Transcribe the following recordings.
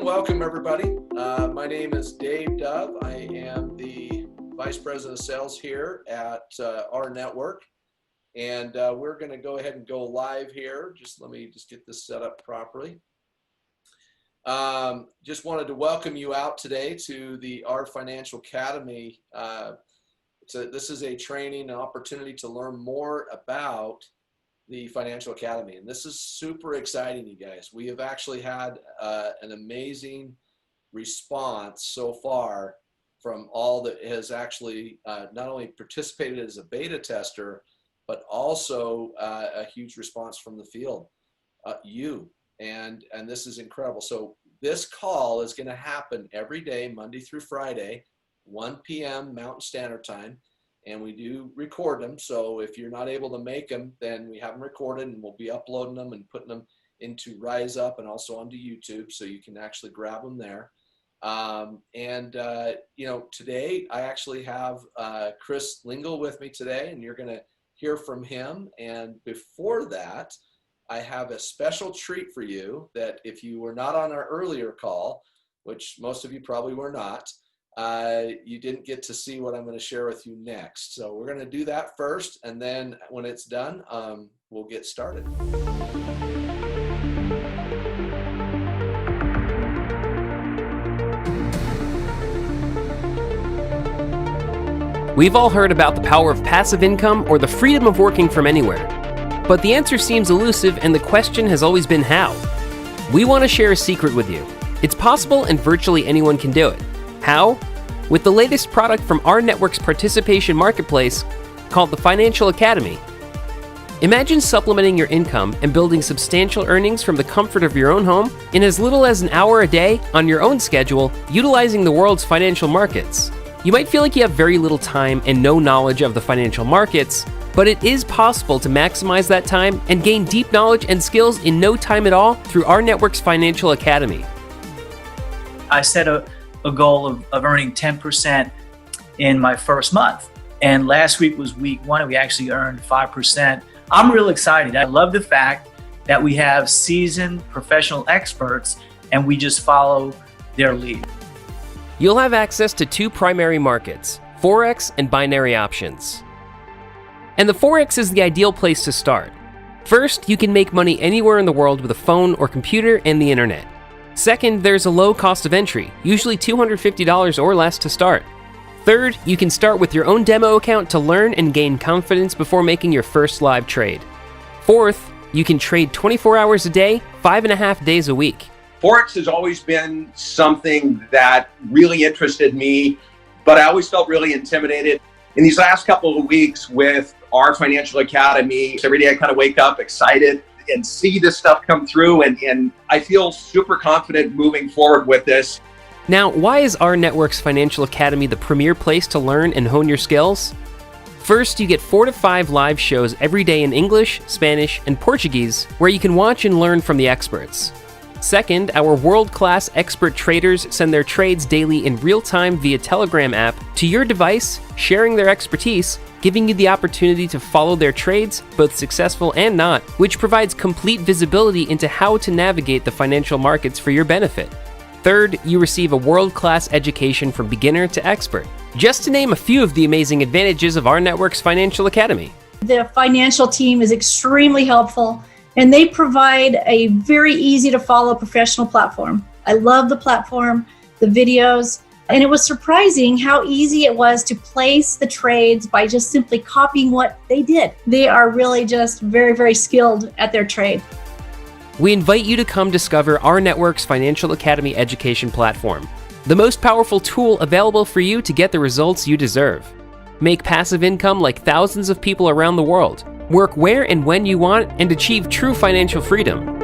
Welcome everybody. My name is Dave Dove. I am the Vice President of Sales here at rNetwork, and we're going to go ahead and go live here. Let me get this set up properly. Just wanted to welcome you out today to the rFinancial Academy. This is a training, an opportunity to learn more about the Financial Academy, and this is super exciting, you guys. We have actually had an amazing response so far from all that has actually not only participated as a beta tester, but also a huge response from the field, and this is incredible. So this call is going to happen every day, Monday through Friday, 1 p.m. Mountain Standard Time. And we do record them, so if you're not able to make them, then we have them recorded, and we'll be uploading them and putting them into Rise Up and also onto YouTube, so you can actually grab them there. You know, today I actually have Chris Lingle with me today, and you're going to hear from him. And before that, I have a special treat for you that if you were not on our earlier call, which most of you probably were not, you didn't get to see what I'm going to share with you next. So we're going to do that first, and then when it's done, we'll get started. We've all heard about the power of passive income or the freedom of working from anywhere. But the answer seems elusive, and the question has always been how. We want to share a secret with you. It's possible, and virtually anyone can do it. How? With the latest product from rNetwork's participation marketplace called the Financial Academy. Imagine supplementing your income and building substantial earnings from the comfort of your own home in as little as an hour a day on your own schedule, utilizing the world's financial markets. You might feel like you have very little time and no knowledge of the financial markets, but it is possible to maximize that time and gain deep knowledge and skills in no time at all through rNetwork's Financial Academy. I set a goal of earning 10% in my first month. And last week was week 1, and we actually earned 5%. I'm real excited. I love the fact that we have seasoned professional experts and we just follow their lead. You'll have access to 2 primary markets, Forex and binary options. And the Forex is the ideal place to start. First, you can make money anywhere in the world with a phone or computer and the internet. Second, there's a low cost of entry, usually $250 or less to start. Third, you can start with your own demo account to learn and gain confidence before making your first live trade. Fourth, you can trade 24 hours a day, 5.5 days a week. Forex has always been something that really interested me, but I always felt really intimidated. In these last couple of weeks with our Financial Academy, every day I kind of wake up excited and see this stuff come through, and I feel super confident moving forward with this. Now, why is rNetwork's Financial Academy the premier place to learn and hone your skills? First, you get 4 to 5 live shows every day in English, Spanish, and Portuguese, where you can watch and learn from the experts. Second, our world-class expert traders send their trades daily in real time via Telegram app to your device, sharing their expertise, giving you the opportunity to follow their trades, both successful and not, which provides complete visibility into how to navigate the financial markets for your benefit. Third, you receive a world-class education from beginner to expert. Just to name a few of the amazing advantages of rNetwork's Financial Academy. The financial team is extremely helpful, and they provide a very easy to follow professional platform. I love the platform, the videos, and it was surprising how easy it was to place the trades by just simply copying what they did. They are really just very, very skilled at their trade. We invite you to come discover rNetwork's Financial Academy education platform, the most powerful tool available for you to get the results you deserve. Make passive income like thousands of people around the world. Work where and when you want and achieve true financial freedom.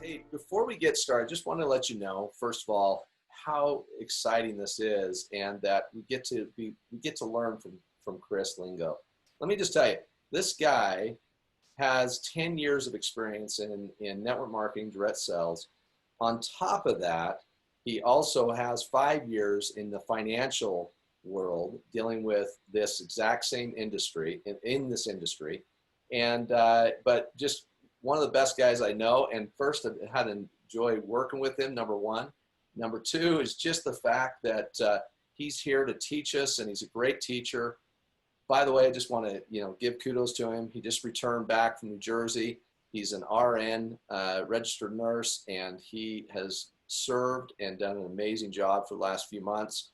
Hey, before we get started, just want to let you know, first of all, how exciting this is, and that we get to learn from Chris Lingo. Let me just tell you, this guy has 10 years of experience in network marketing, direct sales. On top of that, He also has 5 years in the financial world dealing with this exact same industry, in this industry. And, but just one of the best guys I know. And first, I had enjoyed working with him, number one. Number two is just the fact that he's here to teach us, and he's a great teacher. By the way, I just want to, give kudos to him. He just returned back from New Jersey. He's an RN, registered nurse, and he has served and done an amazing job for the last few months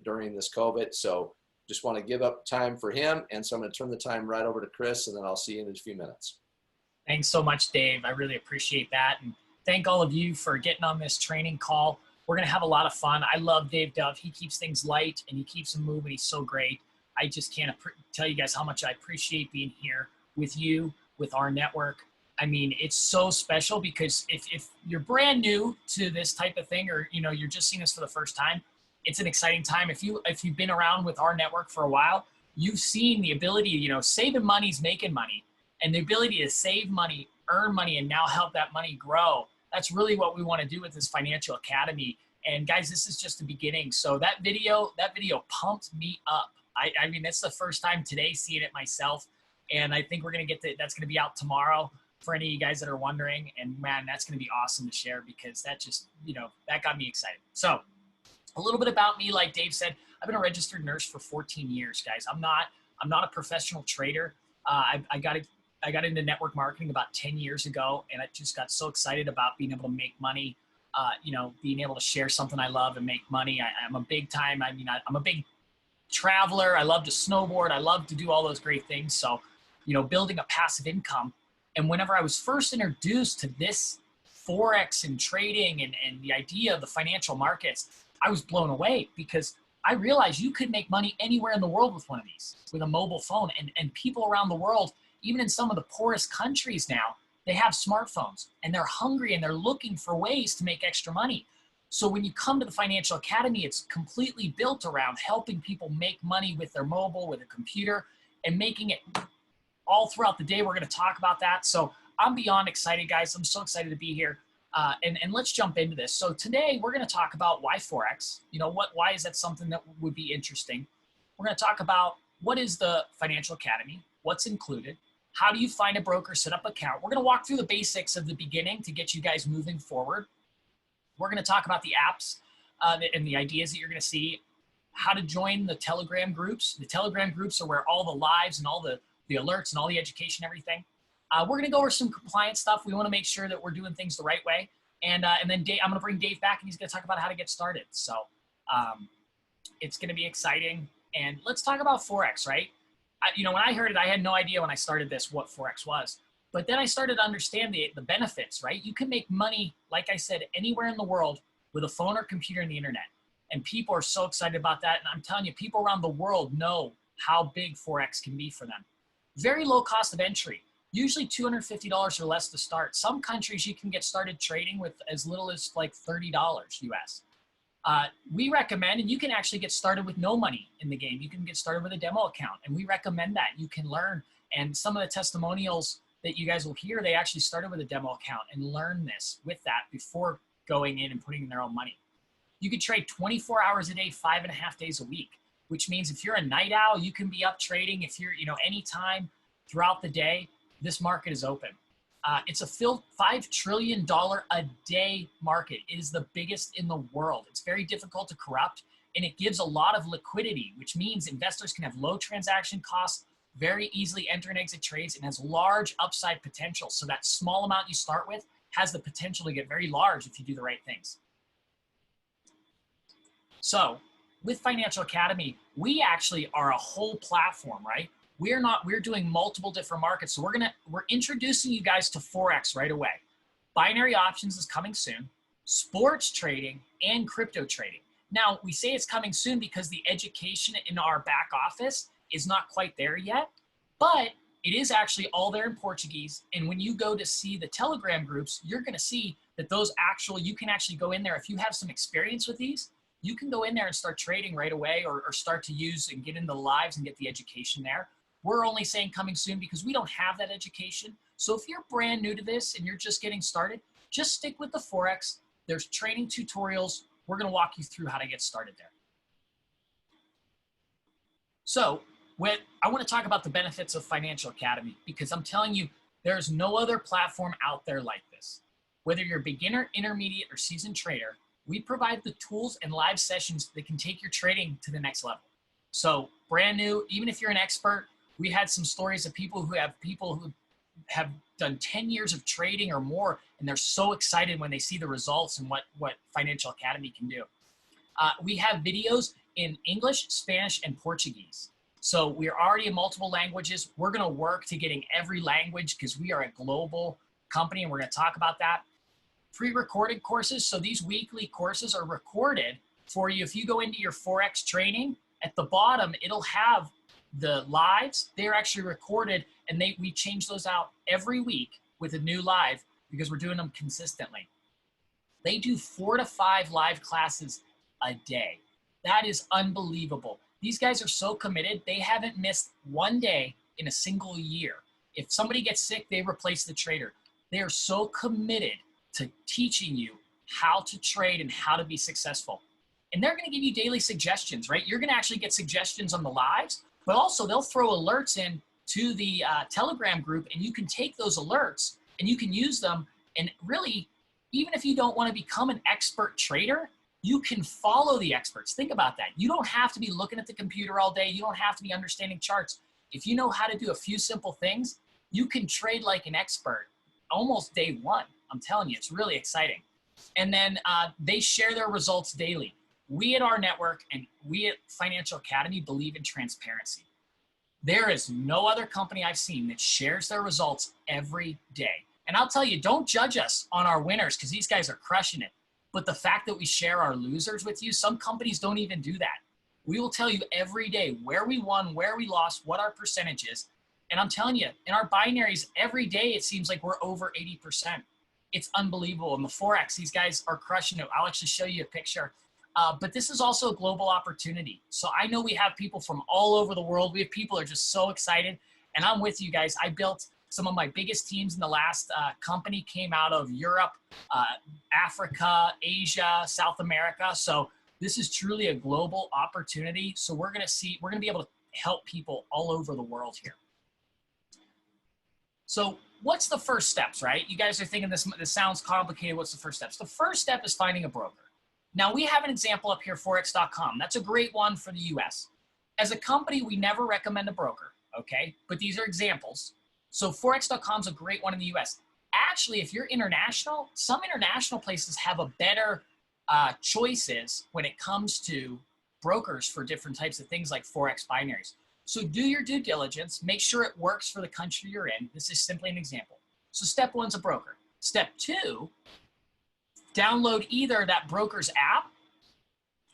during this COVID. So just want to give up time for him. And so I'm going to turn the time right over to Chris, and then I'll see you in a few minutes. Thanks so much, Dave. I really appreciate that. And thank all of you for getting on this training call. We're going to have a lot of fun. I love Dave Dove. He keeps things light and he keeps them moving. He's so great. I just can't tell you guys how much I appreciate being here with you, with rNetwork. I mean, it's so special because if you're brand new to this type of thing, or, you're just seeing this for the first time, it's an exciting time. If you've been around with rNetwork for a while, you've seen the ability, saving money is making money, and the ability to save money, earn money, and now help that money grow. That's really what we want to do with this financial academy. And guys, this is just the beginning. So that video pumped me up. I mean, that's the first time today seeing it myself. And I think we're going to that's going to be out tomorrow for any of you guys that are wondering. And man, that's going to be awesome to share, because that just, that got me excited. So a little bit about me, like Dave said, I've been a registered nurse for 14 years, guys. I'm not a professional trader. I got into network marketing about 10 years ago, and I just got so excited about being able to make money, being able to share something I love and make money. I'm a big time, I'm a big traveler. I love to snowboard. I love to do all those great things. So, building a passive income. And whenever I was first introduced to this Forex and trading and the idea of the financial markets, I was blown away, because I realized you could make money anywhere in the world with one of these, with a mobile phone. And people around the world, even in some of the poorest countries now, they have smartphones, and they're hungry and they're looking for ways to make extra money. So when you come to the Financial Academy, it's completely built around helping people make money with their mobile, with a computer, and making it all throughout the day. We're going to talk about that. So I'm beyond excited, guys. I'm so excited to be here. And let's jump into this. So today we're going to talk about why Forex. Why is that something that would be interesting? We're going to talk about what is the Financial Academy, what's included, how do you find a broker, set up an account. We're going to walk through the basics of the beginning to get you guys moving forward. We're going to talk about the apps and the ideas that you're going to see, how to join the Telegram groups. The Telegram groups are where all the lives and all the alerts and all the education, everything. We're going to go over some compliance stuff. We want to make sure that we're doing things the right way. And then Dave, I'm going to bring Dave back, and he's going to talk about how to get started. So it's going to be exciting. And let's talk about Forex, right? When I heard it, I had no idea when I started this what Forex was. But then I started to understand the benefits, right? You can make money, like I said, anywhere in the world with a phone or computer and the internet. And people are so excited about that. And I'm telling you, people around the world know how big Forex can be for them. Very low cost of entry, usually $250 or less to start. Some countries you can get started trading with as little as like $30 US. We recommend, and you can actually get started with no money in the game. You can get started with a demo account, and we recommend that. You can learn, and some of the testimonials that you guys will hear, they actually started with a demo account and learn this with that before going in and putting in their own money. You could trade 24 hours a day, 5.5 days a week, which means if you're a night owl, you can be up trading. If you're, anytime throughout the day, this market is open. It's a $5 trillion a day market. It is the biggest in the world. It's very difficult to corrupt, and it gives a lot of liquidity, which means investors can have low transaction costs, very easily enter and exit trades, and has large upside potential. So that small amount you start with has the potential to get very large if you do the right things. So with Financial Academy, we actually are a whole platform, right? We're doing multiple different markets. So we're introducing you guys to Forex right away. Binary options is coming soon, sports trading, and crypto trading. Now, we say it's coming soon because the education in our back office is not quite there yet, but it is actually all there in Portuguese. And when you go to see the Telegram groups, you're going to see that you can actually go in there. If you have some experience with these, you can go in there and start trading right away, or start to use and get into the lives and get the education there. We're only saying coming soon because we don't have that education. So if you're brand new to this and you're just getting started, just stick with the Forex. There's training tutorials. We're going to walk you through how to get started there. So I want to talk about the benefits of Financial Academy, because I'm telling you, there's no other platform out there like this. Whether you're a beginner, intermediate, or seasoned trader, we provide the tools and live sessions that can take your trading to the next level. So brand new, even if you're an expert, we had some stories of people who have done 10 years of trading or more, and they're so excited when they see the results and what Financial Academy can do. We have videos in English, Spanish, and Portuguese. So we're already in multiple languages. We're going to work to getting every language because we are a global company, and we're going to talk about that. Pre-recorded courses. So these weekly courses are recorded for you. If you go into your Forex training, at the bottom, it'll have the lives. They're actually recorded, and we change those out every week with a new live because we're doing them consistently. They do 4 to 5 live classes a day. That is unbelievable. These guys are so committed. They haven't missed one day in a single year. If somebody gets sick, they replace the trader. They are so committed to teaching you how to trade and how to be successful. And they're going to give you daily suggestions, right? You're going to actually get suggestions on the lives, but also they'll throw alerts in to the Telegram group, and you can take those alerts and you can use them. And really, even if you don't want to become an expert trader, you can follow the experts. Think about that. You don't have to be looking at the computer all day. You don't have to be understanding charts. If you know how to do a few simple things, you can trade like an expert almost day one. I'm telling you, it's really exciting. And then they share their results daily. We at rNetwork and we at Financial Academy believe in transparency. There is no other company I've seen that shares their results every day. And I'll tell you, don't judge us on our winners because these guys are crushing it. But the fact that we share our losers with you, some companies don't even do that. We will tell you every day where we won, where we lost, what our percentage is. And I'm telling you, in our binaries, every day it seems like we're over 80%. It's unbelievable. And the Forex, these guys are crushing it. I'll actually show you a picture. But this is also a global opportunity. So I know we have people from all over the world. We have people who are just so excited. And I'm with you guys. I built some of my biggest teams in the last company came out of Europe, Africa, Asia, South America. So this is truly a global opportunity. So we're going to be able to help people all over the world here. So what's the first steps, right? You guys are thinking this sounds complicated. What's the first steps? The first step is finding a broker. Now we have an example up here, Forex.com. That's a great one for the US. As a company, we never recommend a broker, okay? But these are examples. So Forex.com is a great one in the US. Actually, if you're international, some international places have a better choices when it comes to brokers for different types of things like Forex binaries. So do your due diligence, make sure it works for the country you're in. This is simply an example. So step 1 is a broker. Step 2, download either that broker's app,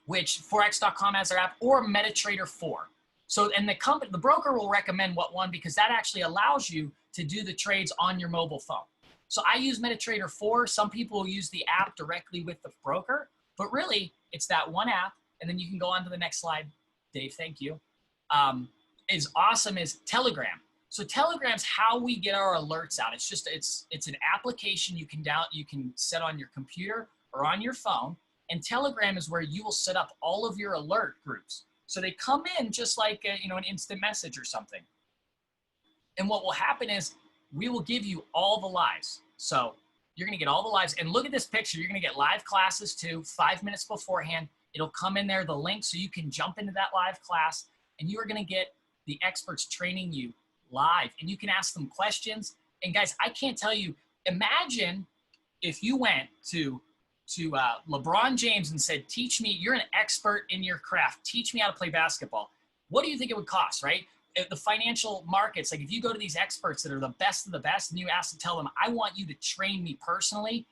which Forex.com has their app, or MetaTrader 4. So, and the broker will recommend what one because that actually allows you to do the trades on your mobile phone. So I use MetaTrader 4. Some people will use the app directly with the broker, but really it's that one app. And then you can go on to the next slide. Dave, thank you. Is awesome is Telegram. So Telegram's how we get our alerts out. It's an application you can set on your computer or on your phone. And Telegram is where you will set up all of your alert groups. So they come in just like an instant message or something. And what will happen is we will give you all the lives. So you're going to get all the lives. And look at this picture. You're going to get live classes too, 5 minutes beforehand. It'll come in there, the link, so you can jump into that live class. And you are going to get the experts training you live. And you can ask them questions. And guys, I can't tell you, imagine if you went to LeBron James and said, teach me, you're an expert in your craft. Teach me how to play basketball. What do you think it would cost, right? The financial markets, like if you go to these experts that are the best of the best and you ask to tell them, I want you to train me personally,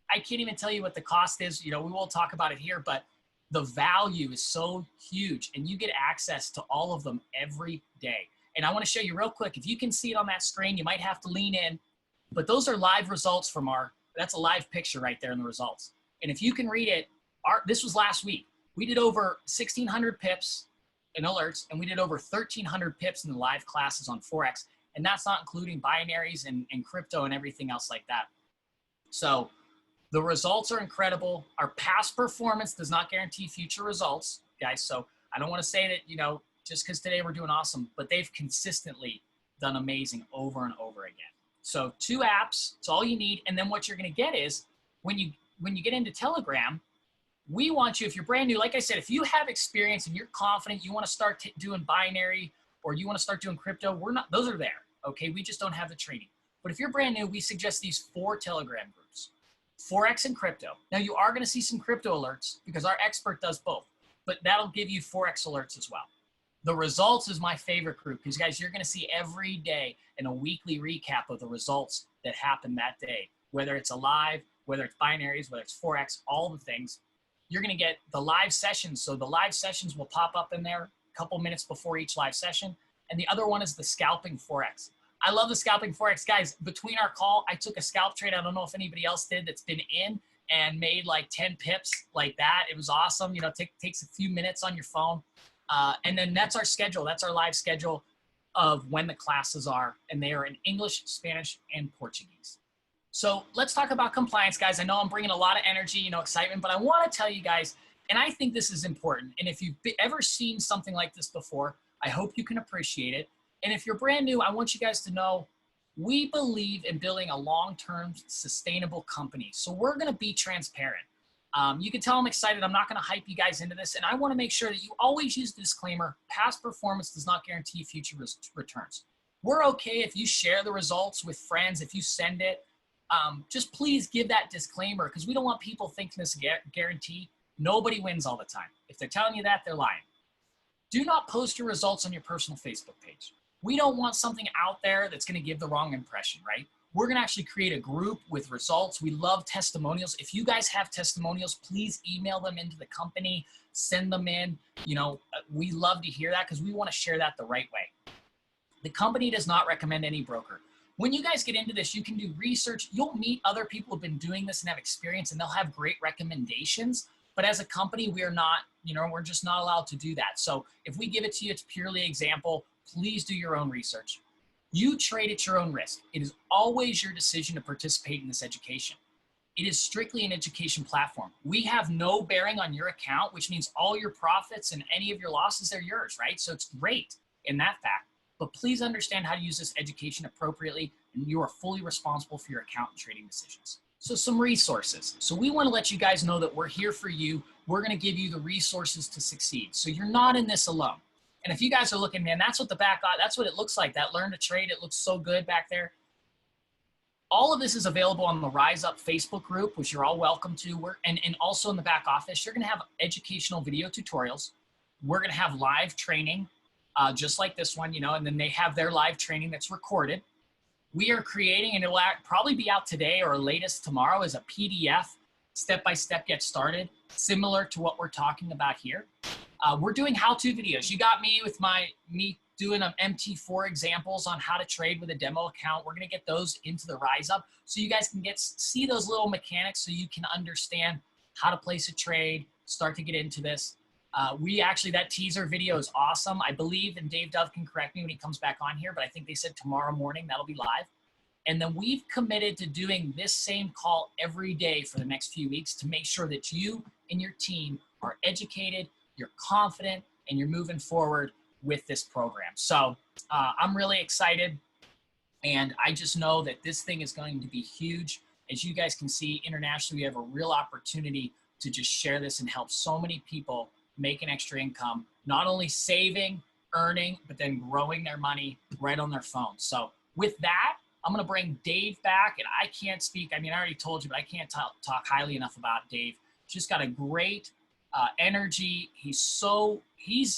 I can't even tell you what the cost is. We won't talk about it here, but the value is so huge and you get access to all of them every day. And I want to show you real quick, if you can see it on that screen, you might have to lean in, but those are live results from that's a live picture right there in the results. And if you can read it, this was last week. We did over 1,600 pips in alerts, and we did over 1,300 pips in the live classes on Forex. And that's not including binaries and crypto and everything else like that. So The results are incredible. Our past performance does not guarantee future results, guys. So I don't want to say that, just because today we're doing awesome, but they've consistently done amazing over and over again. So 2 apps, it's all you need. And then what you're going to get is when you get into Telegram, we want you, if you're brand new, like I said, if you have experience and you're confident, you want to start doing binary or you want to start doing crypto, those are there. Okay. We just don't have the training. But if you're brand new, we suggest these 4 Telegram groups, Forex and crypto. Now you are going to see some crypto alerts because our expert does both, but that'll give you Forex alerts as well. The results is my favorite group because, guys, you're going to see every day in a weekly recap of the results that happened that day, whether it's a live, whether it's binaries, whether it's Forex, all the things. You're going to get the live sessions. So the live sessions will pop up in there a couple minutes before each live session. And the other one is the scalping Forex. I love the scalping Forex. Guys, between our call, I took a scalp trade. I don't know if anybody else did that's been in and made like 10 pips like that. It was awesome. Takes a few minutes on your phone. And then that's our schedule. That's our live schedule of when the classes are. And they are in English, Spanish, and Portuguese. So let's talk about compliance, guys. I know I'm bringing a lot of energy, excitement, but I want to tell you guys, and I think this is important. And if you've ever seen something like this before, I hope you can appreciate it. And if you're brand new, I want you guys to know we believe in building a long-term sustainable company. So we're going to be transparent. You can tell I'm excited. I'm not going to hype you guys into this. And I want to make sure that you always use the disclaimer, past performance does not guarantee future returns. We're okay if you share the results with friends, if you send it. Just please give that disclaimer because we don't want people thinking this guarantee. Nobody wins all the time. If they're telling you that, they're lying. Do not post your results on your personal Facebook page. We don't want something out there that's going to give the wrong impression, right? We're going to actually create a group with results. We love testimonials. If you guys have testimonials, please email them into the company, send them in. We love to hear that because we want to share that the right way. The company does not recommend any broker. When you guys get into this, you can do research. You'll meet other people who've been doing this and have experience, and they'll have great recommendations. But as a company, we're not, we're just not allowed to do that. So if we give it to you, it's purely example. Please do your own research. You trade at your own risk. It is always your decision to participate in this education. It is strictly an education platform. We have no bearing on your account, which means all your profits and any of your losses are yours, right? So it's great in that fact. But please understand how to use this education appropriately, and you are fully responsible for your account and trading decisions. So some resources. So we want to let you guys know that we're here for you. We're going to give you the resources to succeed. So you're not in this alone. And if you guys are looking, man, that's what that's what it looks like. That Learn to Trade, it looks so good back there. All of this is available on the Rise Up Facebook group, which you're all welcome to. And also in the back office, you're going to have educational video tutorials. We're going to have live training, just like this one, and then they have their live training that's recorded. We are creating, and it will probably be out today or latest tomorrow, as a PDF, step-by-step get started, similar to what we're talking about here. We're doing how-to videos. You got me with me doing MT4 examples on how to trade with a demo account. We're going to get those into the Rise Up so you guys can see those little mechanics so you can understand how to place a trade, start to get into this. That teaser video is awesome. I believe, and Dave Dove can correct me when he comes back on here, but I think they said tomorrow morning that'll be live. And then we've committed to doing this same call every day for the next few weeks to make sure that you and your team are educated, you're confident, and you're moving forward with this program. So I'm really excited. And I just know that this thing is going to be huge. As you guys can see, internationally, we have a real opportunity to just share this and help so many people make an extra income, not only saving, earning, but then growing their money right on their phone. So with that, I'm going to bring Dave back, and I can't speak. I mean, I already told you, but I can't talk highly enough about Dave. He's just got a great energy. He's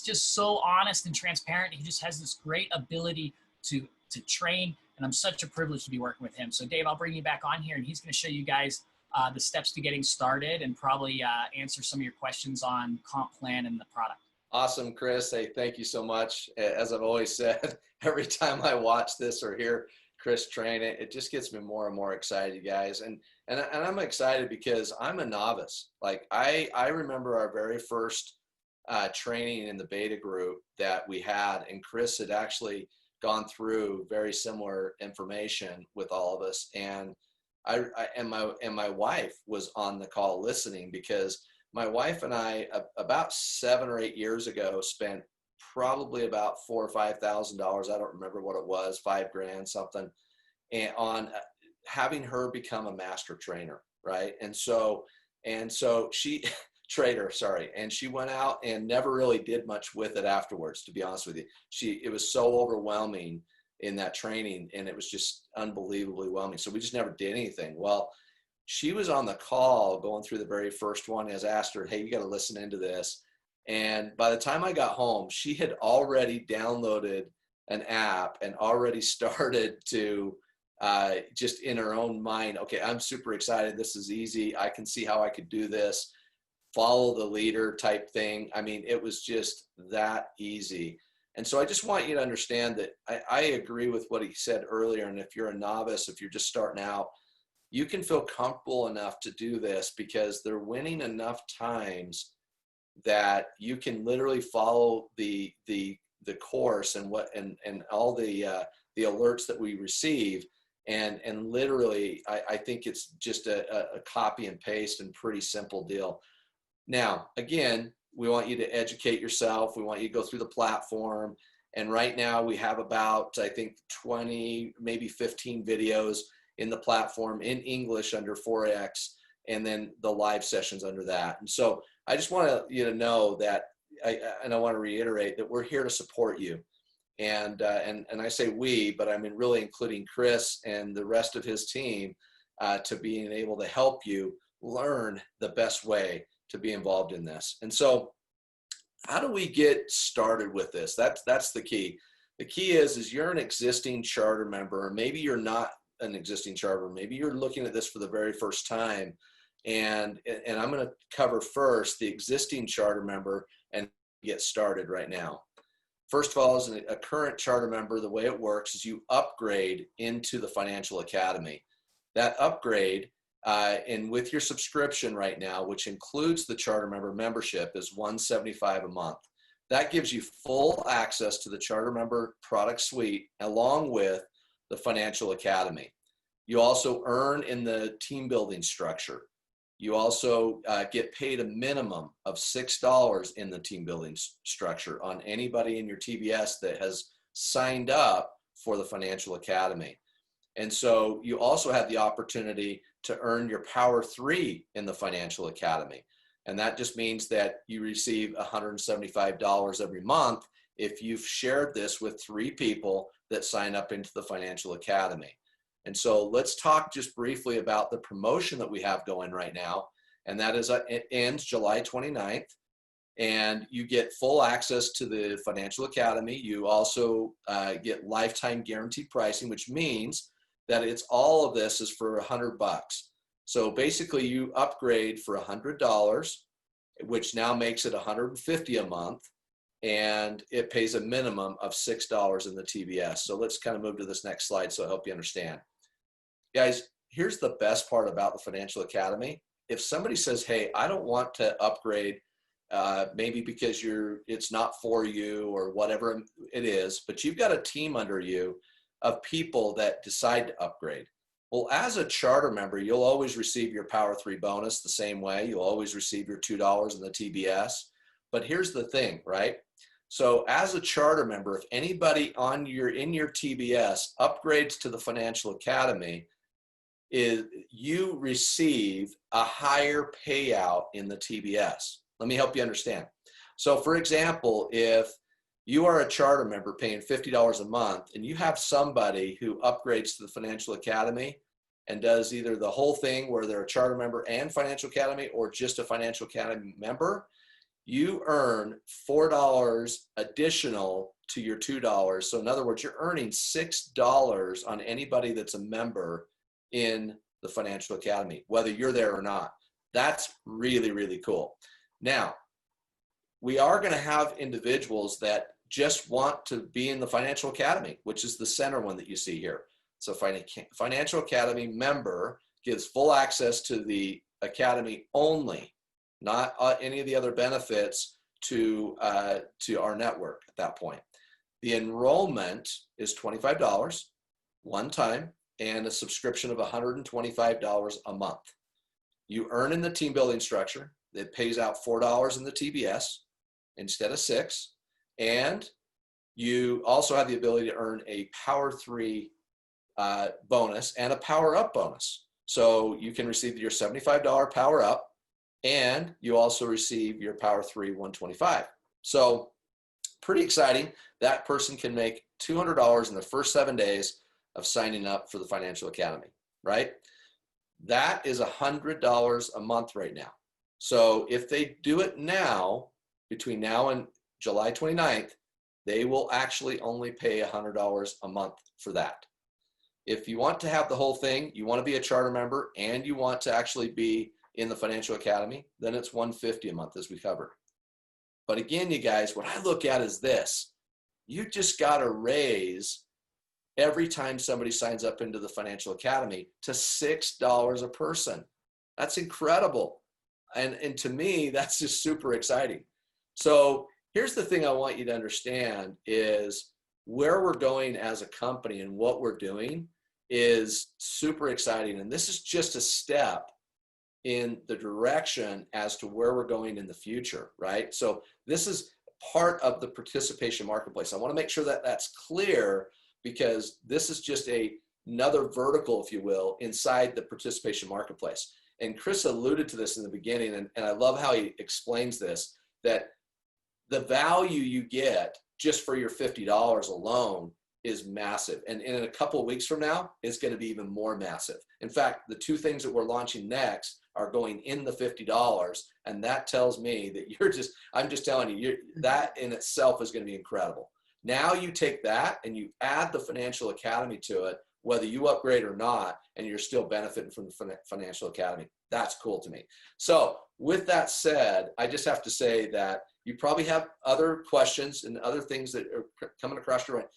just so honest and transparent. He just has this great ability to train, and I'm such a privilege to be working with him. So Dave, I'll bring you back on here, and he's going to show you guys the steps to getting started and probably answer some of your questions on comp plan and the product. Awesome, Chris. Hey, thank you so much. As I've always said, every time I watch this or hear Chris train it, it just gets me more and more excited, guys. And I'm excited because I'm a novice. Like I remember our very first training in the beta group that we had, and Chris had actually gone through very similar information with all of us. And and my wife was on the call listening, because my wife and I about 7 or 8 years ago spent probably about $4,000 or $5,000. I don't remember what it was, $5,000 something, and on having her become a master trainer, right? And so she trader, sorry, and she went out and never really did much with it afterwards, to be honest with you. It was so overwhelming in that training, and it was just unbelievably overwhelming. So we just never did anything. Well, she was on the call going through the very first one. As I asked her, hey, you got to listen into this. And by the time I got home, she had already downloaded an app and already started to just in her own mind, okay, I'm super excited. This is easy. I can see how I could do this. Follow the leader type thing. I mean, it was just that easy. And so I just want you to understand that I agree with what he said earlier. And if you're a novice, if you're just starting out, you can feel comfortable enough to do this, because they're winning enough times that you can literally follow the course and all the alerts that we receive. And literally, I think it's just a copy and paste and pretty simple deal. Now, again, we want you to educate yourself. We want you to go through the platform. And right now we have about, I think, 20, maybe 15 videos in the platform in English under Forex, and then the live sessions under that. And so I just want you to know that, and I want to reiterate that we're here to support you. And I say we, but I mean really including Chris and the rest of his team, to being able to help you learn the best way to be involved in this. And so how do we get started with this? That's the key. The key is you're an existing charter member, or maybe you're not an existing charter. Maybe you're looking at this for the very first time. And I'm going to cover first the existing charter member and get started right now. First of all, as a current charter member, the way it works is you upgrade into the Financial Academy. That upgrade, and with your subscription right now, which includes the charter member membership, is $175 a month. That gives you full access to the charter member product suite along with the Financial Academy. You also earn in the team building structure. You also get paid a minimum of $6 in the team building structure on anybody in your TBS that has signed up for the Financial Academy. And so you also have the opportunity to earn your Power 3 in the Financial Academy. And that just means that you receive $175 every month if you've shared this with 3 people that sign up into the Financial Academy. And so let's talk just briefly about the promotion that we have going right now. And that is, it ends July 29th. And you get full access to the Financial Academy. You also get lifetime guaranteed pricing, which means that it's all of this is for $100. So basically you upgrade for $100, which now makes it $150 a month. And it pays a minimum of $6 in the TBS. So let's kind of move to this next slide so I help you understand. Guys, here's the best part about the Financial Academy. If somebody says, hey, I don't want to upgrade, maybe because it's not for you or whatever it is, but you've got a team under you of people that decide to upgrade. Well, as a charter member, you'll always receive your Power 3 bonus the same way. You'll always receive your $2 in the TBS. But here's the thing, right? So as a charter member, if anybody in your TBS upgrades to the Financial Academy, you receive a higher payout in the TBS. Let me help you understand. So for example, if you are a charter member paying $50 a month and you have somebody who upgrades to the Financial Academy and does either the whole thing where they're a charter member and Financial Academy, or just a Financial Academy member, you earn $4 additional to your $2. So in other words, you're earning $6 on anybody that's a member in the Financial Academy, whether you're there or not. That's really, really cool. Now, we are going to have individuals that just want to be in the Financial Academy, which is the center one that you see here. So Financial Academy member gives full access to the Academy only, not any of the other benefits to our network at that point. The enrollment is $25 one time. and a subscription of $125 a month. You earn in the team building structure that pays out $4 in the TBS instead of $6. And you also have the ability to earn a Power 3 bonus and a Power Up bonus. So you can receive your $75 Power Up, and you also receive your Power 3 $125. So pretty exciting. That person can make $200 in the first 7 days of signing up for the Financial Academy, right? That is $100 a month right now. So if they do it now, between now and July 29th, they will actually only pay $100 a month for that. If you want to have the whole thing, you want to be a charter member, and you want to actually be in the Financial Academy, then it's $150 a month, as we covered. But again, you guys, what I look at is this. You just got to raise every time somebody signs up into the Financial Academy to $6 a person. That's incredible. And to me, that's just super exciting. So here's the thing I want you to understand is where we're going as a company and what we're doing is super exciting. And this is just a step in the direction as to where we're going in the future, right? So this is part of the participation marketplace. I want to make sure that that's clear, because this is just another vertical, if you will, inside the participation marketplace. And Chris alluded to this in the beginning, and I love how he explains this, that the value you get just for your $50 alone is massive. And in a couple of weeks from now, it's going to be even more massive. In fact, the two things that we're launching next are going in the $50. And that tells me that I'm just telling you, that in itself is going to be incredible. Now you take that and you add the Financial Academy to it, whether you upgrade or not, and you're still benefiting from the Financial Academy. That's cool to me. So with that said, I just have to say that you probably have other questions and other things that are coming across your mind.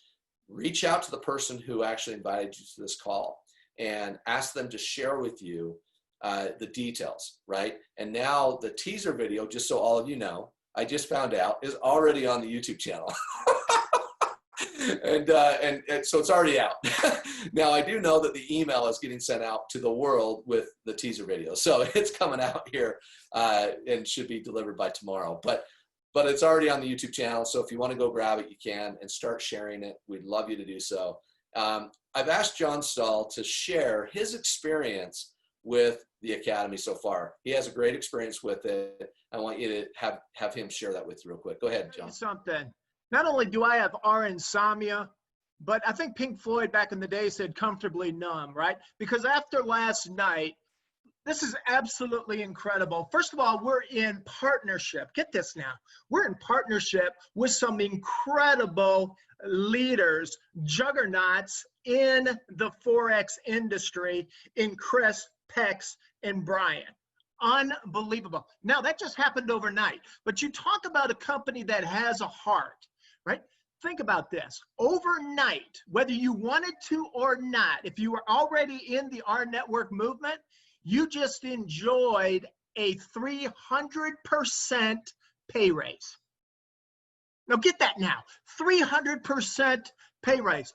Reach out to the person who actually invited you to this call and ask them to share with you the details, right? And now the teaser video, just so all of you know, I just found out is already on the YouTube channel. and so it's already out. Now I do know that the email is getting sent out to the world with the teaser video. So it's coming out here and should be delivered by tomorrow. But it's already on the YouTube channel. So if you want to go grab it, you can, and start sharing it. We'd love you to do so. I've asked John Stahl to share his experience with the Academy so far. He has a great experience with it. I want you to have him share that with you real quick. Go ahead, John. Something. Not only do I have insomnia, but I think Pink Floyd back in the day said comfortably numb, right? Because after last night, this is absolutely incredible. First of all, we're in partnership. Get this now. We're in partnership with some incredible leaders, juggernauts in the Forex industry, in Chris, Pex, and Brian. Unbelievable. Now, that just happened overnight. But you talk about a company that has a heart, right? Think about this. Overnight, whether you wanted to or not, if you were already in the rNetwork movement, you just enjoyed a 300% pay raise. Now get that now, 300% pay raise.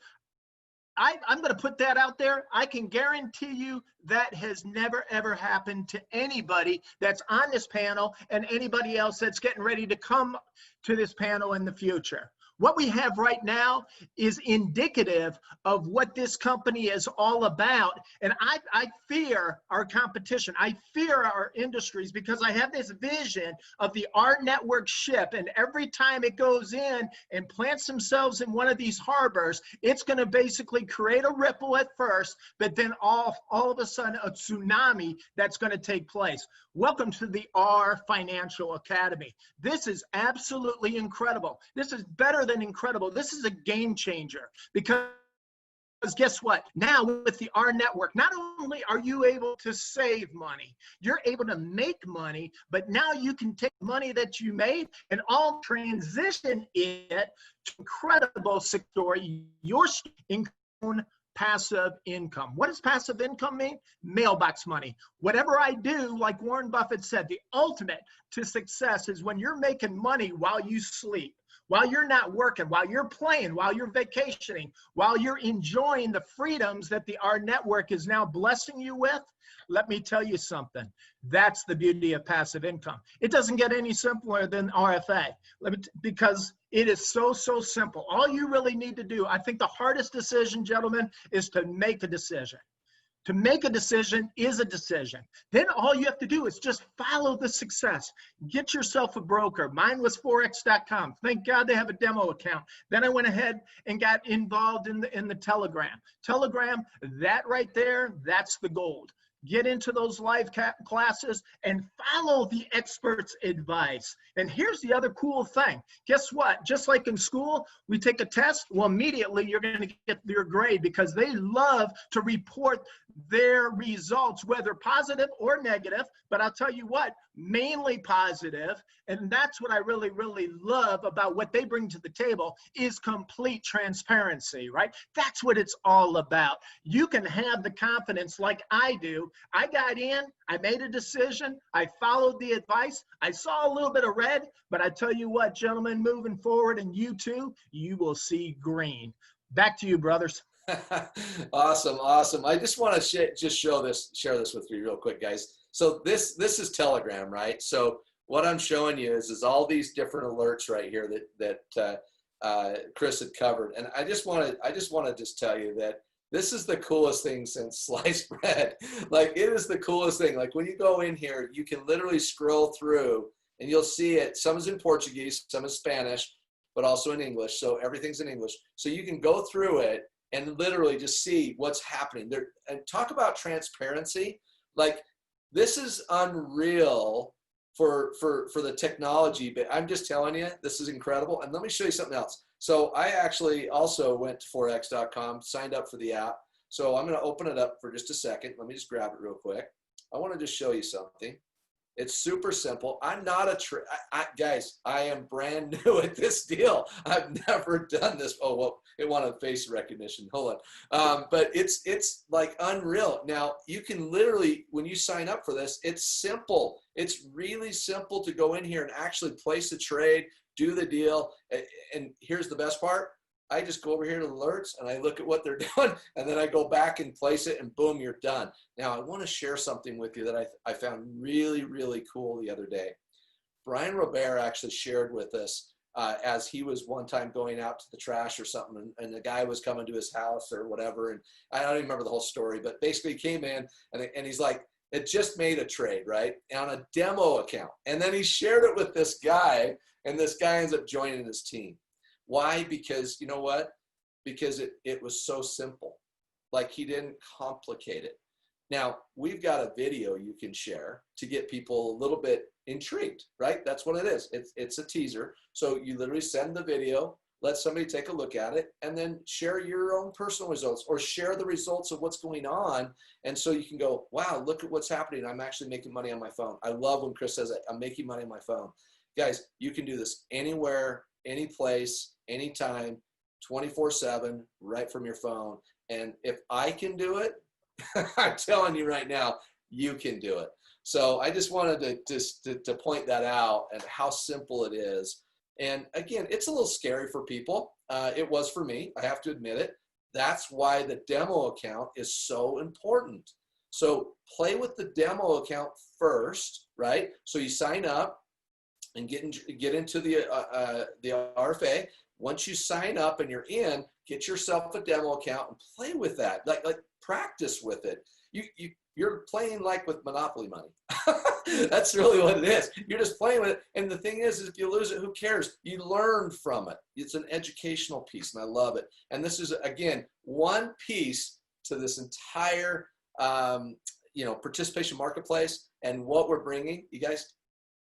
I'm going to put that out there. I can guarantee you that has never, ever happened to anybody that's on this panel and anybody else that's getting ready to come to this panel in the future. What we have right now is indicative of what this company is all about. And I fear our competition. I fear our industries, because I have this vision of the rNetwork ship. And every time it goes in and plants themselves in one of these harbors, it's going to basically create a ripple at first, but then all of a sudden a tsunami that's going to take place. Welcome to the rFinancial Academy. This is absolutely incredible. This is better than incredible. This is a game changer, because guess what? Now with the rNetwork, not only are you able to save money, you're able to make money, but now you can take money that you made and all transition it to incredible sector, your own passive income. What does passive income mean? Mailbox money. Whatever I do, like Warren Buffett said, the ultimate to success is when you're making money while you sleep, while you're not working, while you're playing, while you're vacationing, while you're enjoying the freedoms that the rNetwork is now blessing you with. Let me tell you something. That's the beauty of passive income. It doesn't get any simpler than RFA because it is so simple. All you really need to do, I think the hardest decision, gentlemen, is to make a decision. To make a decision is a decision. Then all you have to do is just follow the success. Get yourself a broker. Mine was forex.com. Thank God they have a demo account. Then I went ahead and got involved in the Telegram. Telegram, that right there, that's the gold. Get into those live classes and follow the experts' advice. And here's the other cool thing. Guess what? Just like in school, we take a test. Well, immediately you're going to get your grade because they love to report their results, whether positive or negative. But I'll tell you what, mainly positive. And that's what I really, really love about what they bring to the table is complete transparency, right? That's what it's all about. You can have the confidence like I do. I got in, I made a decision, I followed the advice, I saw a little bit of red, but I tell you what, gentlemen, moving forward, and you too, you will see green. Back to you, brothers. Awesome. I just want to share this with you real quick, guys. So this is Telegram, right? So what I'm showing you is all these different alerts right here that Chris had covered, and I just want to tell you that this is the coolest thing since sliced bread. Like, it is the coolest thing. Like, when you go in here, you can literally scroll through and you'll see it. Some is in Portuguese, some is Spanish, but also in English. So everything's in English. So you can go through it and literally just see what's happening there. And talk about transparency. Like, this is unreal for the technology, but I'm just telling you, this is incredible. And let me show you something else. So I actually also went to forex.com, signed up for the app. So I'm going to open it up for just a second. Let me just grab it real quick. I want to just show you something. It's super simple. I'm not guys, I am brand new at this deal. I've never done this. Oh, well, it wanted face recognition. Hold on. But it's like unreal. Now, you can literally, when you sign up for this, it's simple. It's really simple to go in here and actually place a trade, do the deal. And here's the best part. I just go over here to the alerts and I look at what they're doing, and then I go back and place it, and boom, you're done. Now, I want to share something with you that I found really, really cool the other day. Brian Robert actually shared with us as he was one time going out to the trash or something, and the guy was coming to his house or whatever, and I don't even remember the whole story, but basically he came in and he's like, it just made a trade, right, on a demo account. And then he shared it with this guy, and this guy ends up joining his team. Why? Because you know what? Because it was so simple. Like, he didn't complicate it. Now, we've got a video you can share to get people a little bit intrigued, right? That's what it is. It's a teaser. So you literally send the video, let somebody take a look at it, and then share your own personal results or share the results of what's going on. And so you can go, wow, look at what's happening. I'm actually making money on my phone. I love when Chris says that. I'm making money on my phone. Guys, you can do this anywhere, any place, anytime, 24/7, right from your phone. And if I can do it, I'm telling you right now, you can do it. So I just wanted to point that out and how simple it is. And again, it's a little scary for people. It was for me. I have to admit it. That's why the demo account is so important. So play with the demo account first, right? So you sign up and get into the RFA. Once you sign up and you're in, get yourself a demo account and play with that. Like practice with it. You're playing like with Monopoly money. That's really what it is. You're just playing with it. And the thing is if you lose it, who cares? You learn from it. It's an educational piece, and I love it. And this is, again, one piece to this entire participation marketplace and what we're bringing. You guys,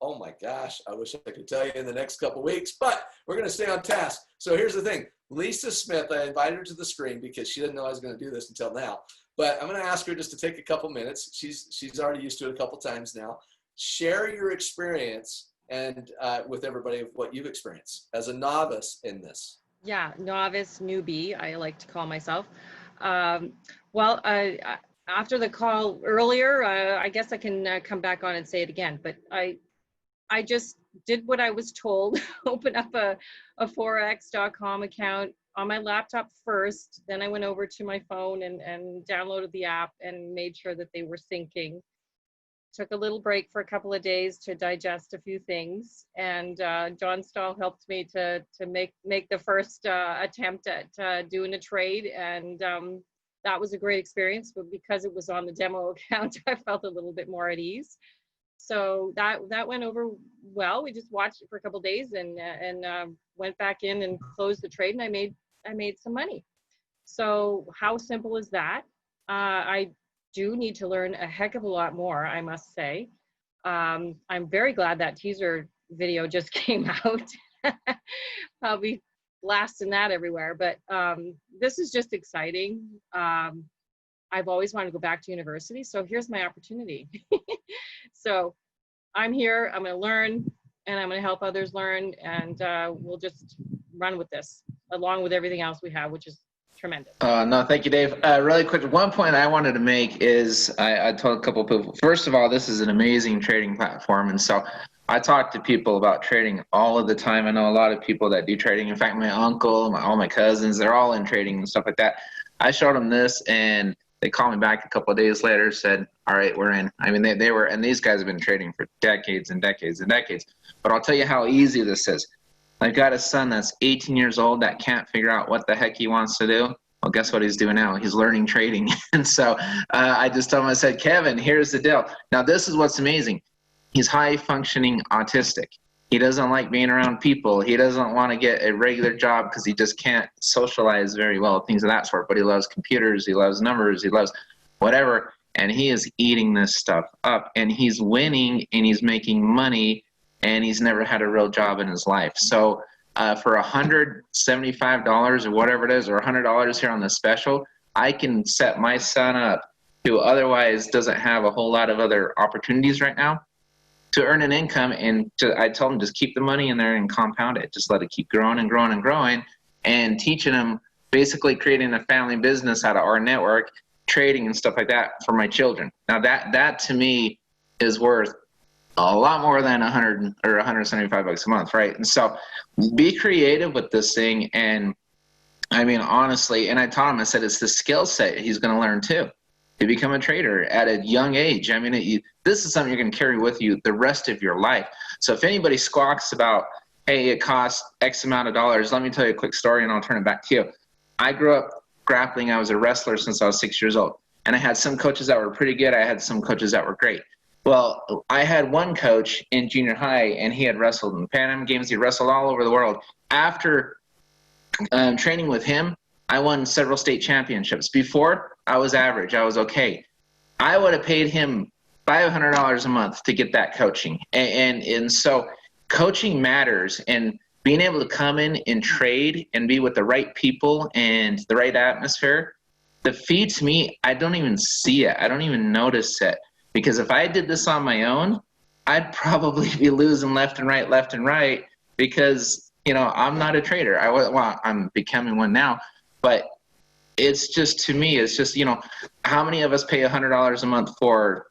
oh my gosh, I wish I could tell you in the next couple of weeks, but we're going to stay on task. So here's the thing. Lisa Smith, I invited her to the screen because she didn't know I was going to do this until now. But I'm going to ask her just to take a couple minutes. She's already used to it a couple times now. Share your experience and with everybody of what you've experienced as a novice in this. Yeah, novice, newbie, I like to call myself. After the call earlier, I guess I can come back on and say it again. But I I just did what I was told, open up a forex.com account on my laptop first. Then I went over to my phone and downloaded the app and made sure that they were syncing. Took a little break for a couple of days to digest a few things. And John Stahl helped me to make the first attempt at doing a trade. And that was a great experience, but because it was on the demo account, I felt a little bit more at ease. So that went over well. We just watched it for a couple of days and went back in and closed the trade, and I made some money. So how simple is that? I do need to learn a heck of a lot more, I must say. I'm very glad that teaser video just came out. I'll be blasting that everywhere, but this is just exciting. I've always wanted to go back to university, so here's my opportunity. So I'm here, I'm gonna learn, and I'm gonna help others learn, and we'll just run with this, along with everything else we have, which is tremendous. No, thank you, Dave. Really quick, one point I wanted to make is I told a couple of people, first of all, this is an amazing trading platform. And so I talk to people about trading all of the time. I know a lot of people that do trading. In fact, my uncle, all my cousins, they're all in trading and stuff like that. I showed them this and they called me back a couple of days later, said, all right, we're in. I mean, they were, and these guys have been trading for decades and decades and decades. But I'll tell you how easy this is. I've got a son that's 18 years old that can't figure out what the heck he wants to do. Well, guess what he's doing now? He's learning trading. And so I just told him, I said, Kevin, here's the deal. Now, this is what's amazing. He's high-functioning autistic. He doesn't like being around people. He doesn't want to get a regular job because he just can't socialize very well, things of that sort. But he loves computers. He loves numbers. He loves whatever. And he is eating this stuff up. And he's winning, and he's making money, and he's never had a real job in his life. So for $175 or whatever it is, or $100 here on the special, I can set my son up, who otherwise doesn't have a whole lot of other opportunities right now, to earn an income. And I told him, just keep the money in there and compound it. Just let it keep growing and growing and growing, and teaching him, basically creating a family business out of rNetwork, trading and stuff like that for my children. Now that to me is worth a lot more than 100 or 175 bucks a month, right? And so be creative with this thing. And I mean, honestly, and I taught him, I said, it's the skill set he's going to learn too, to become a trader at a young age. I mean, this is something you're going to carry with you the rest of your life. So if anybody squawks about, hey, it costs X amount of dollars, let me tell you a quick story and I'll turn it back to you. I grew up grappling. I was a wrestler since I was 6 years old. And I had some coaches that were pretty good. I had some coaches that were great. Well, I had one coach in junior high, and he had wrestled in the Pan Am Games. He wrestled all over the world. After training with him, I won several state championships. Before, I was average. I was okay. I would have paid him $500 a month to get that coaching. And so coaching matters, and being able to come in and trade and be with the right people and the right atmosphere, the fee to me, I don't even see it. I don't even notice it. Because if I did this on my own, I'd probably be losing left and right, because, you know, I'm not a trader. Well, I'm becoming one now, but it's just, to me, it's just, you know, how many of us pay $100 a month for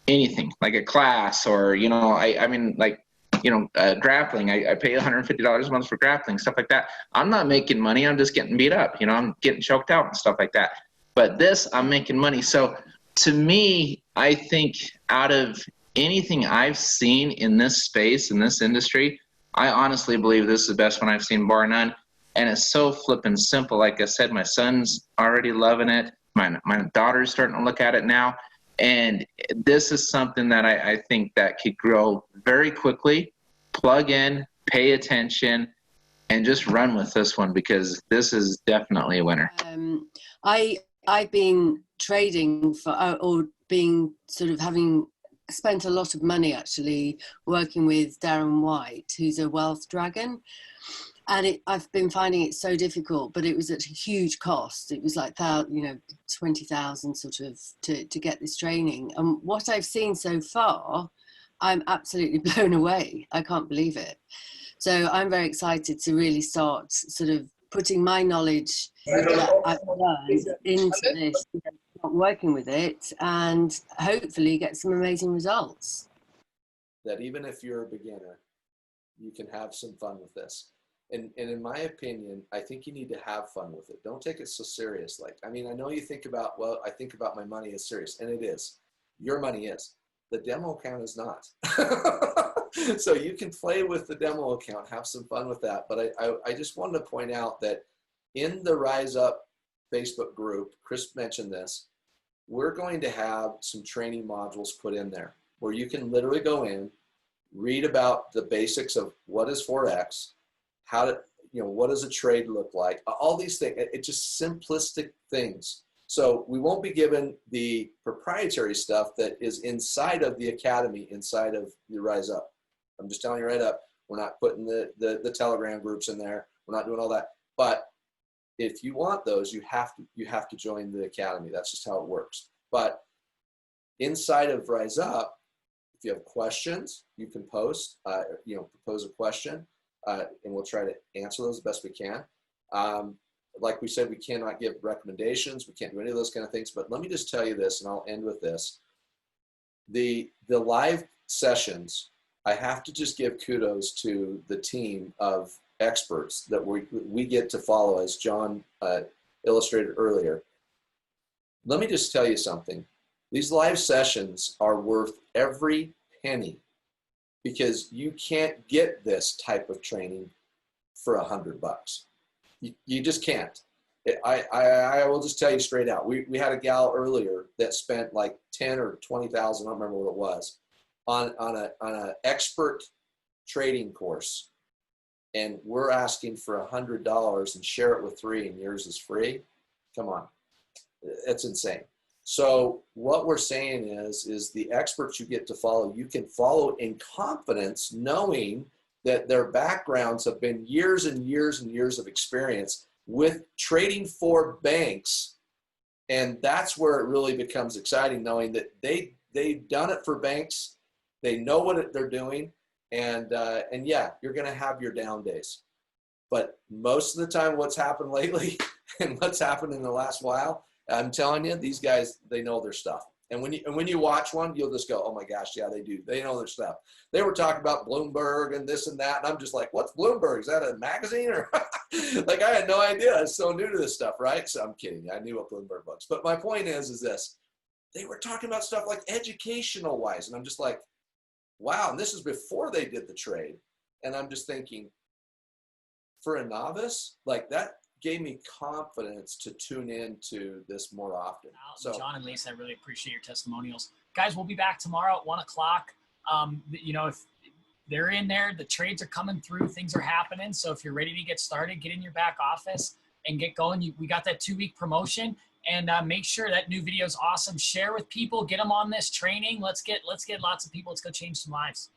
anything, like a class, or, you know, I mean, like, you know, grappling, I pay $150 a month for grappling, stuff like that. I'm not making money. I'm just getting beat up. You know, I'm getting choked out and stuff like that. But this, I'm making money. So to me, I think out of anything I've seen in this space, in this industry, I honestly believe this is the best one I've seen, bar none. And it's so flippin' simple. Like I said, my son's already loving it. My daughter's starting to look at it now. And this is something that I think that could grow very quickly. Plug in, pay attention, and just run with this one, because this is definitely a winner. I've been trading for, or being sort of having spent a lot of money actually working with Darren White, who's a wealth dragon. And I've been finding it so difficult, but it was at a huge cost. It was like, 20,000 sort of to get this training. And what I've seen so far, I'm absolutely blown away. I can't believe it. So I'm very excited to really start sort of putting my knowledge that I've learned into this, working with it, and hopefully get some amazing results. that even if you're a beginner, you can have some fun with this. And in my opinion, I think you need to have fun with it. Don't take it so serious. Like, I mean, I know you think about, well, I think about my money as serious, and it is. Your money is. The demo account is not. So you can play with the demo account, have some fun with that. But I just wanted to point out that in the Rise Up Facebook group, Chris mentioned this, we're going to have some training modules put in there where you can literally go in, read about the basics of what is Forex, how to, you know, what does a trade look like, all these things. It's just simplistic things. So we won't be given the proprietary stuff that is inside of the academy, inside of the Rise Up. I'm just telling you right up, we're not putting the Telegram groups in there. We're not doing all that. But if you want those, you have to join the academy. That's just how it works. But inside of Rise Up, if you have questions, you can post, you know, propose a question, and we'll try to answer those the best we can. Like we said, we cannot give recommendations. We can't do any of those kind of things. But let me just tell you this, and I'll end with this. The live sessions, I have to just give kudos to the team of experts that we get to follow, as John illustrated earlier. Let me just tell you something. These live sessions are worth every penny, because you can't get this type of training for $100. You just can't. I will just tell you straight out. We had a gal earlier that spent like 10 or 20,000, I don't remember what it was, on an expert trading course, and we're asking for $100 and share it with 3, and yours is free. Come on, it's insane. So what we're saying is the experts you get to follow, you can follow in confidence, knowing that their backgrounds have been years and years and years of experience with trading for banks. And that's where it really becomes exciting, knowing that they've done it for banks. They know what they're doing. And yeah, you're going to have your down days. But most of the time, what's happened lately and what's happened in the last while, I'm telling you, these guys, they know their stuff. And when you watch one, you'll just go, oh my gosh, yeah, they do. They know their stuff. They were talking about Bloomberg and this and that. And I'm just like, what's Bloomberg? Is that a magazine? Or like, I had no idea. I was so new to this stuff, right? So I'm kidding. I knew what Bloomberg was. But my point is this. They were talking about stuff like educational wise. And I'm just like, wow. And this is before they did the trade. And I'm just thinking, for a novice, like that gave me confidence to tune into this more often. So, John and Lisa, I really appreciate your testimonials. Guys, we'll be back tomorrow at 1 o'clock. You know, if they're in there, the trades are coming through, things are happening. So if you're ready to get started, get in your back office and get going. We got that 2-week promotion, and make sure that new video is awesome. Share with people, get them on this training. Let's get lots of people. Let's go change some lives.